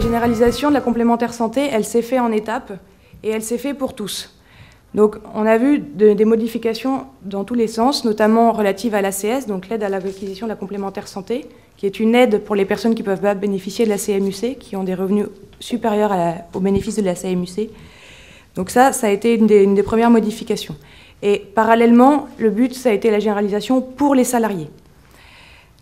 généralisation de la complémentaire santé, elle s'est faite en étapes et elle s'est faite pour tous. Donc on a vu des modifications dans tous les sens, notamment relatives à l'ACS, donc l'aide à l'acquisition de la complémentaire santé, qui est une aide pour les personnes qui ne peuvent pas bénéficier de la CMU-C, qui ont des revenus supérieurs au bénéfice de la CMU-C. Donc ça a été une des premières modifications. Et parallèlement, le but, ça a été la généralisation pour les salariés.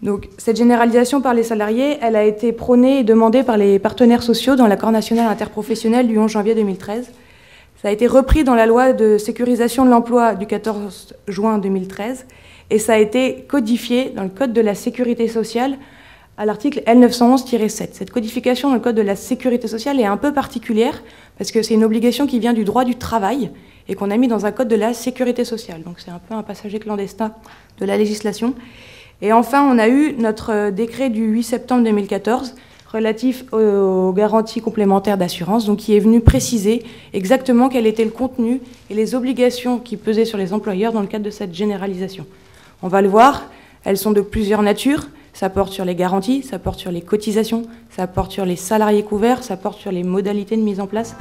Donc cette généralisation par les salariés, elle a été prônée et demandée par les partenaires sociaux dans l'accord national interprofessionnel du 11 janvier 2013. Ça a été repris dans la loi de sécurisation de l'emploi du 14 juin 2013 et ça a été codifié dans le Code de la sécurité sociale à l'article L911-7. Cette codification dans le Code de la sécurité sociale est un peu particulière parce que c'est une obligation qui vient du droit du travail et qu'on a mis dans un Code de la sécurité sociale. Donc c'est un peu un passager clandestin de la législation. Et enfin, on a eu notre décret du 8 septembre 2014 relatif aux garanties complémentaires d'assurance, donc qui est venu préciser exactement quel était le contenu et les obligations qui pesaient sur les employeurs dans le cadre de cette généralisation. On va le voir, elles sont de plusieurs natures. Ça porte sur les garanties, ça porte sur les cotisations, ça porte sur les salariés couverts, ça porte sur les modalités de mise en place.